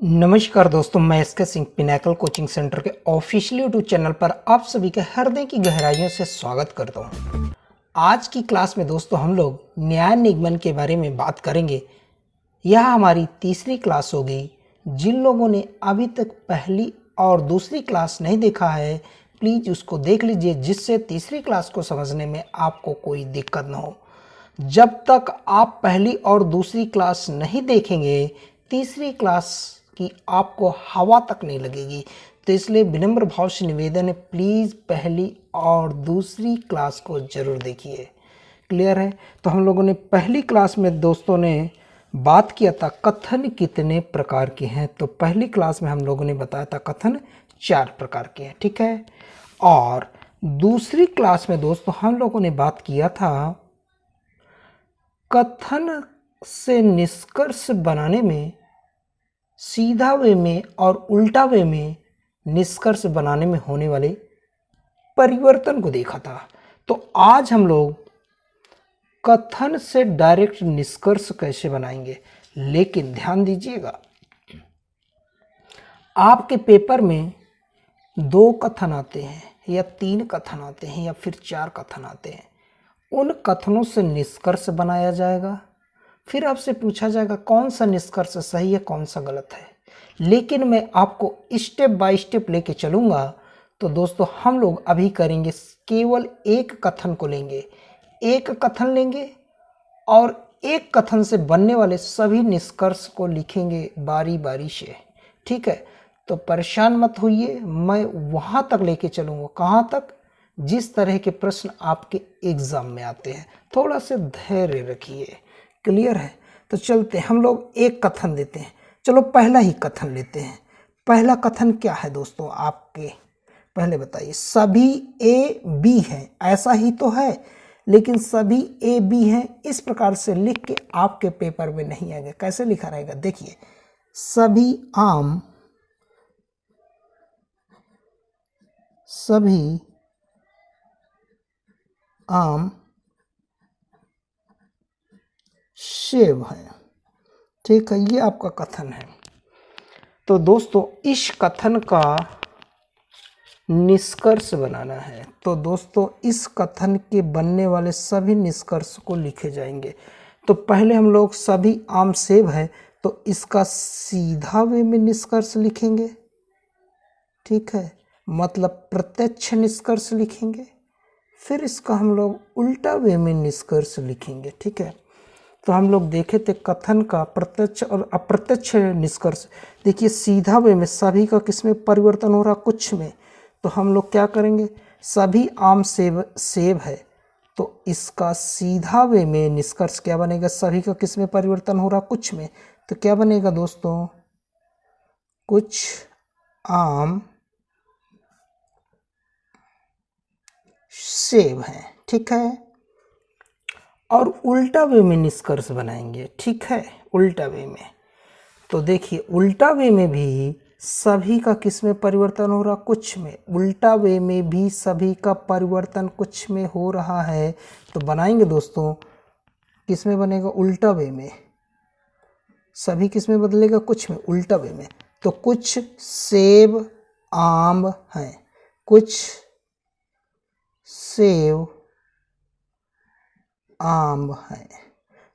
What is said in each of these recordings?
नमस्कार दोस्तों, मैं S K Singh Pinnacle coaching centre के ऑफिशियल यूट्यूब चैनल पर आप सभी के हृदय की गहराइयों से स्वागत करता हूं। आज की क्लास में दोस्तों हम लोग न्याय निगमन के बारे में बात करेंगे। यह हमारी तीसरी क्लास होगी। जिन लोगों ने अभी तक पहली और दूसरी क्लास नहीं देखा है, प्लीज़ उसको देख लीजिए, जिससे तीसरी क्लास को समझने में आपको कोई दिक्कत न हो। जब तक आप पहली और दूसरी क्लास नहीं देखेंगे, तीसरी क्लास कि आपको हवा तक नहीं लगेगी। तो इसलिए विनम्र भाव से निवेदन है, प्लीज़ पहली और दूसरी क्लास को ज़रूर देखिए। क्लियर है? तो हम लोगों ने पहली क्लास में दोस्तों ने बात किया था कथन कितने प्रकार के हैं। तो पहली क्लास में हम लोगों ने बताया था कथन 4 प्रकार के हैं, ठीक है। और दूसरी क्लास में दोस्तों हम लोगों ने बात किया था कथन से निष्कर्ष बनाने में सीधा वे में और उल्टा वे में निष्कर्ष बनाने में होने वाले परिवर्तन को देखा था। तो आज हम लोग कथन से डायरेक्ट निष्कर्ष कैसे बनाएंगे। लेकिन ध्यान दीजिएगा, आपके पेपर में 2 कथन आते हैं या 3 कथन आते हैं या फिर 4 कथन आते हैं। उन कथनों से निष्कर्ष बनाया जाएगा। फिर आपसे पूछा जाएगा कौन सा निष्कर्ष सही है, कौन सा गलत है। लेकिन मैं आपको स्टेप बाय स्टेप लेके चलूँगा। तो दोस्तों हम लोग अभी करेंगे, केवल एक कथन को लेंगे, एक कथन लेंगे और एक कथन से बनने वाले सभी निष्कर्ष को लिखेंगे बारी बारी से, ठीक है। तो परेशान मत होइए, मैं वहाँ तक लेके चलूँगा। कहाँ तक? जिस तरह के प्रश्न आपके एग्ज़ाम में आते हैं। थोड़ा सा धैर्य रखिए। क्लियर है? तो चलते हम लोग एक कथन देते हैं। चलो पहला ही कथन लेते हैं। पहला कथन क्या है दोस्तों? आपके पहले बताइए। सभी ए बी हैं, ऐसा ही तो है, लेकिन सभी ए बी हैं इस प्रकार से लिख के आपके पेपर में नहीं आएगा। कैसे लिखा रहेगा? देखिए, सभी आम सेब है, ठीक है। ये आपका कथन है। तो दोस्तों इस कथन का निष्कर्ष बनाना है। तो दोस्तों इस कथन के बनने वाले सभी निष्कर्ष को लिखे जाएंगे। तो पहले हम लोग सभी आम सेब है, तो इसका सीधा वे में निष्कर्ष लिखेंगे, ठीक है, मतलब प्रत्यक्ष निष्कर्ष लिखेंगे। फिर इसका हम लोग उल्टा वे में निष्कर्ष लिखेंगे, ठीक है। तो हम लोग देखे थे कथन का प्रत्यक्ष और अप्रत्यक्ष निष्कर्ष। देखिए, सीधा वे में सभी का किसमें परिवर्तन हो रहा? कुछ में। तो हम लोग क्या करेंगे? सभी आम सेब है, तो इसका सीधा वे में निष्कर्ष क्या बनेगा? सभी का किसमें परिवर्तन हो रहा? कुछ में। तो क्या बनेगा दोस्तों? कुछ आम सेब है, ठीक है। और उल्टा वे में निष्कर्ष बनाएंगे, ठीक है, उल्टा वे में। तो देखिए, उल्टा वे में भी सभी का किस में परिवर्तन हो रहा? कुछ में। उल्टा वे में भी सभी का परिवर्तन कुछ में हो रहा है। तो बनाएंगे दोस्तों, किस में बनेगा? उल्टा वे में। सभी किस में बदलेगा? कुछ में, उल्टा वे में। तो कुछ सेब आम हैं, कुछ सेब आम है।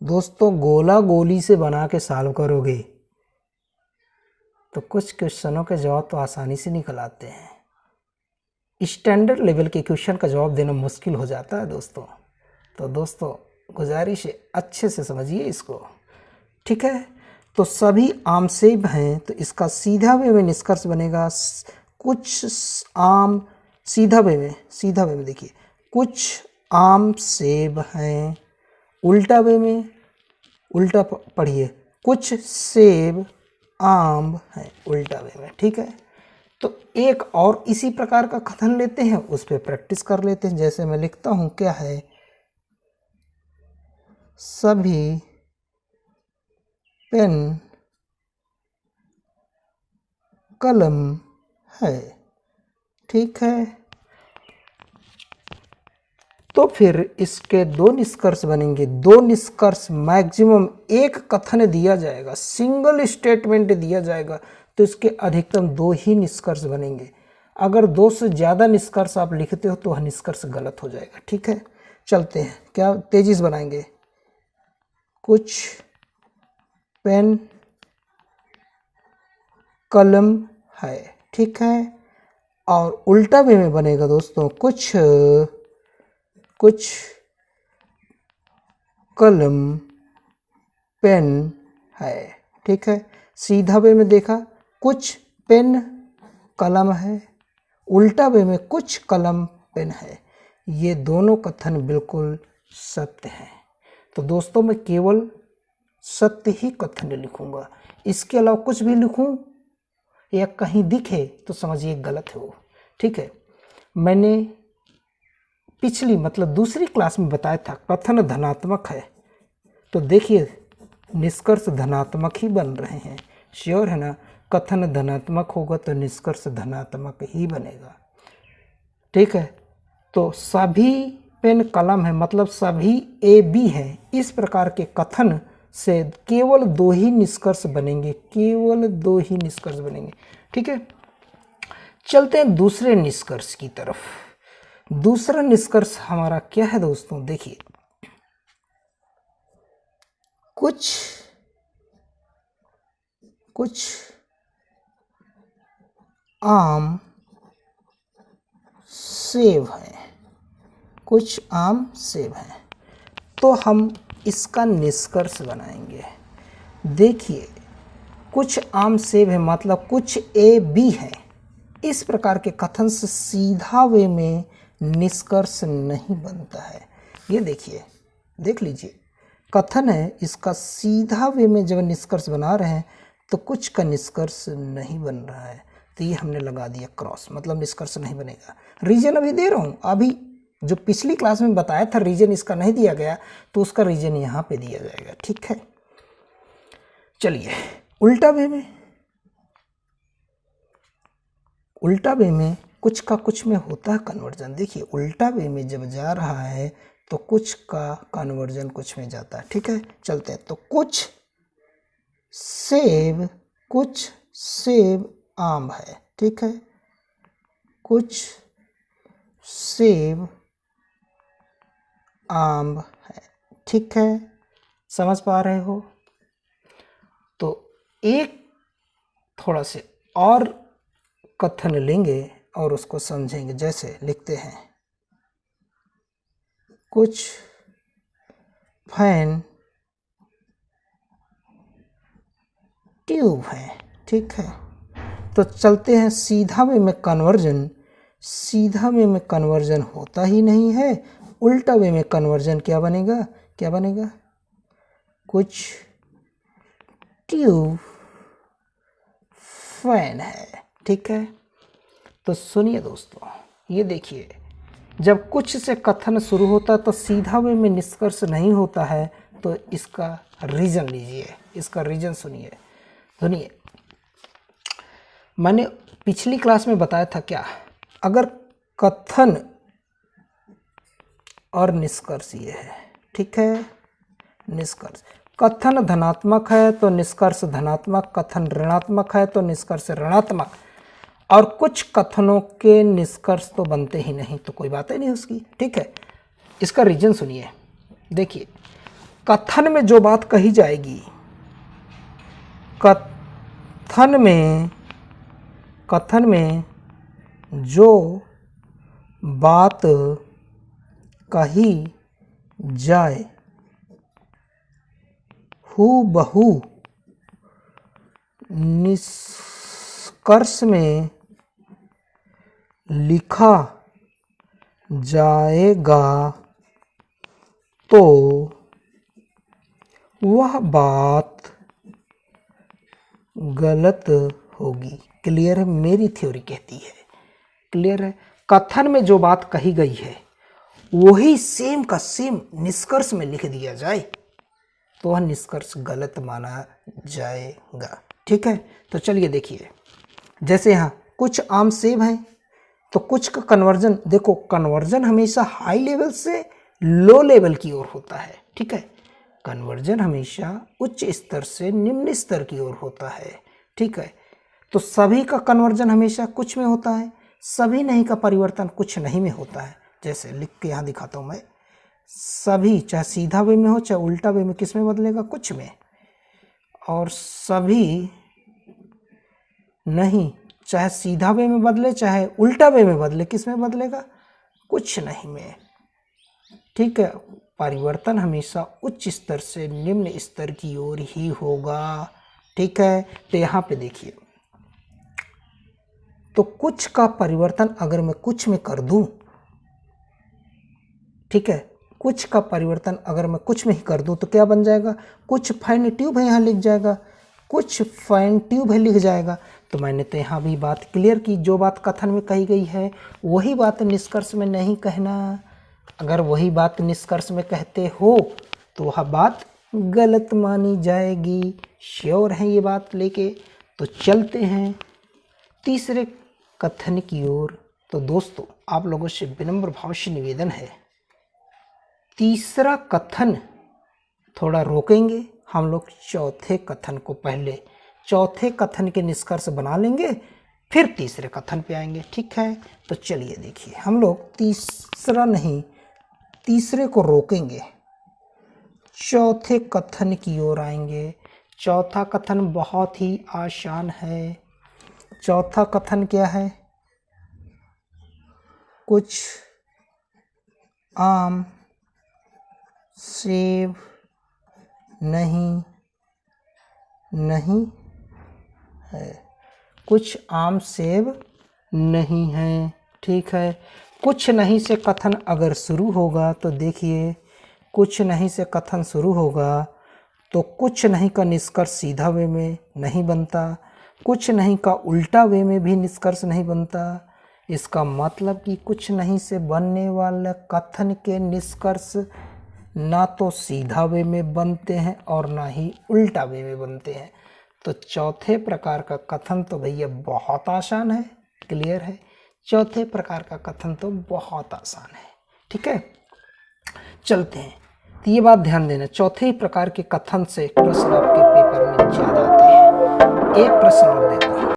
दोस्तों गोला गोली से बना के सॉल्व करोगे तो कुछ क्वेश्चनों के जवाब तो आसानी से निकल आते हैं। स्टैंडर्ड लेवल के क्वेश्चन का जवाब देना मुश्किल हो जाता है दोस्तों। तो दोस्तों गुजारिश है, अच्छे से समझिए इसको, ठीक है। तो सभी आम सेब हैं, तो इसका सीधा वे में निष्कर्ष बनेगा कुछ आम, सीधा वे में देखिए, कुछ आम सेब हैं। उल्टा वे में, उल्टा पढ़िए, कुछ सेब आम हैं, उल्टा वे में, ठीक है। तो एक और इसी प्रकार का कथन लेते हैं, उस पर प्रैक्टिस कर लेते हैं। जैसे मैं लिखता हूं, क्या है? सभी पेन कलम है, ठीक है। तो फिर इसके दो निष्कर्ष बनेंगे। दो निष्कर्ष मैक्सिमम, एक कथन दिया जाएगा, सिंगल स्टेटमेंट दिया जाएगा तो इसके अधिकतम दो ही निष्कर्ष बनेंगे। अगर दो से ज़्यादा निष्कर्ष आप लिखते हो तो वह निष्कर्ष गलत हो जाएगा। ठीक है, चलते हैं, क्या तेजी से बनाएंगे। कुछ पेन कलम है, ठीक है, और उल्टा वे में बनेगा दोस्तों, कुछ कलम पेन है, ठीक है। सीधा वे में देखा, कुछ पेन कलम है, उल्टा वे में कुछ कलम पेन है। ये दोनों कथन बिल्कुल सत्य हैं। तो दोस्तों मैं केवल सत्य ही कथन लिखूंगा, इसके अलावा कुछ भी लिखूं या कहीं दिखे तो समझिए गलत है वो। ठीक है, मैंने पिछली मतलब दूसरी क्लास में बताया था कथन धनात्मक है, तो देखिए निष्कर्ष धनात्मक ही बन रहे हैं। श्योर है ना, कथन धनात्मक होगा तो निष्कर्ष धनात्मक ही बनेगा। ठीक है, तो सभी पेन कलम है मतलब सभी ए बी हैं। इस प्रकार के कथन से केवल दो ही निष्कर्ष बनेंगे, केवल दो ही निष्कर्ष बनेंगे। ठीक है, चलते हैं दूसरे निष्कर्ष की तरफ। दूसरा निष्कर्ष हमारा क्या है दोस्तों, देखिए कुछ आम सेब हैं, कुछ आम सेब हैं, तो हम इसका निष्कर्ष बनाएंगे। देखिए कुछ आम सेब है मतलब कुछ ए बी है। इस प्रकार के कथन से सीधा वे में निष्कर्ष नहीं बनता है। ये देखिए, देख लीजिए, कथन है, इसका सीधा वे में जब निष्कर्ष बना रहे हैं तो कुछ का निष्कर्ष नहीं बन रहा है, तो ये हमने लगा दिया क्रॉस, मतलब निष्कर्ष नहीं बनेगा। रीजन अभी दे रहा हूँ, अभी जो पिछली क्लास में बताया था रीजन इसका नहीं दिया गया तो उसका रीजन यहाँ पे दिया जाएगा। ठीक है, चलिए उल्टा वे में, उल्टा वे में कुछ का कुछ में होता है कन्वर्जन। देखिए उल्टा वे में जब जा रहा है तो कुछ का कन्वर्जन कुछ में जाता है। ठीक है, चलते हैं, तो कुछ सेब आम है। ठीक है, कुछ सेब आम है। ठीक है, समझ पा रहे हो? तो एक थोड़ा से और कथन लेंगे और उसको समझेंगे। जैसे लिखते हैं, कुछ फैन ट्यूब है। ठीक है, तो चलते हैं सीधा वे में कन्वर्जन। सीधा वे में कन्वर्जन होता ही नहीं है, उल्टा वे में कन्वर्जन क्या बनेगा, क्या बनेगा, कुछ ट्यूब फैन है। ठीक है, तो सुनिए दोस्तों, ये देखिए, जब कुछ से कथन शुरू होता है तो सीधा वे में निष्कर्ष नहीं होता है, तो इसका रीजन लीजिए, इसका रीजन सुनिए। सुनिए, मैंने पिछली क्लास में बताया था क्या, अगर कथन और निष्कर्ष ये है। ठीक है, निष्कर्ष, कथन धनात्मक है तो निष्कर्ष धनात्मक, कथन ऋणात्मक है तो निष्कर्ष ऋणात्मक, और कुछ कथनों के निष्कर्ष तो बनते ही नहीं, तो कोई बात ही नहीं उसकी। ठीक है, इसका रीजन सुनिए। देखिए, कथन में जो बात कही जाएगी, कथन में जो बात कही जाए हूबहू निष्कर्ष में लिखा जाएगा तो वह बात गलत होगी। क्लियर है? मेरी थ्योरी कहती है, क्लियर है? कथन में जो बात कही गई है वही सेम का सेम निष्कर्ष में लिख दिया जाए तो वह निष्कर्ष गलत माना जाएगा। ठीक है, तो चलिए देखिए, जैसे यहाँ कुछ आम सेब हैं, तो कुछ का कन्वर्जन, देखो कन्वर्जन हमेशा हाई लेवल से लो लेवल की ओर होता है, ठीक है। कन्वर्जन हमेशा उच्च स्तर से निम्न स्तर की ओर होता है, ठीक है। तो सभी का कन्वर्जन हमेशा कुछ में होता है, सभी नहीं का परिवर्तन कुछ नहीं में होता है। जैसे लिख के यहाँ दिखाता हूँ मैं, सभी चाहे सीधा वे में हो चाहे उल्टा वे में, किस में बदलेगा, कुछ में। और सभी नहीं चाहे सीधा वे में बदले चाहे उल्टा वे में बदले, किस में बदलेगा, कुछ नहीं में, ठीक है। परिवर्तन हमेशा उच्च स्तर से निम्न स्तर की ओर ही होगा, ठीक है। तो यहाँ पे देखिए, तो कुछ का परिवर्तन अगर मैं कुछ में कर दूं, ठीक है, कुछ का परिवर्तन अगर मैं कुछ में ही कर दूं तो क्या बन जाएगा, कुछ फैन ट्यूब है यहाँ लिख जाएगा, कुछ फैन ट्यूब है लिख जाएगा। तो मैंने तो यहाँ भी बात क्लियर की, जो बात कथन में कही गई है वही बात निष्कर्ष में नहीं कहना। अगर वही बात निष्कर्ष में कहते हो तो वह बात गलत मानी जाएगी। श्योर है ये बात लेके? तो चलते हैं तीसरे कथन की ओर। तो दोस्तों आप लोगों से विनम्र भाव से निवेदन है, तीसरा कथन थोड़ा रोकेंगे हम लोग, चौथे कथन को पहले चौथे कथन के निष्कर्ष बना लेंगे, फिर तीसरे कथन पे आएंगे, ठीक है। तो चलिए देखिए, हम लोग तीसरा नहीं तीसरे को रोकेंगे, चौथे कथन की ओर आएंगे। चौथा कथन बहुत ही आसान है। चौथा कथन क्या है, कुछ आम सेब नहीं है, कुछ आम सेब नहीं है, ठीक है। कुछ नहीं से कथन अगर शुरू होगा तो देखिए, कुछ नहीं से कथन शुरू होगा तो कुछ नहीं का निष्कर्ष सीधा वे में नहीं बनता, कुछ नहीं का उल्टा वे में भी निष्कर्ष नहीं बनता। इसका मतलब कि कुछ नहीं से बनने वाले कथन के निष्कर्ष ना तो सीधा वे में बनते हैं और ना ही उल्टा वे में बनते हैं। तो चौथे प्रकार का कथन तो भैया बहुत आसान है, क्लियर है। चौथे प्रकार का कथन तो बहुत आसान है, ठीक है। चलते हैं, तो ये बात ध्यान देना, चौथे प्रकार के कथन से प्रश्न आपके पेपर में ज़्यादा आते हैं। एक प्रश्न और देता हूं।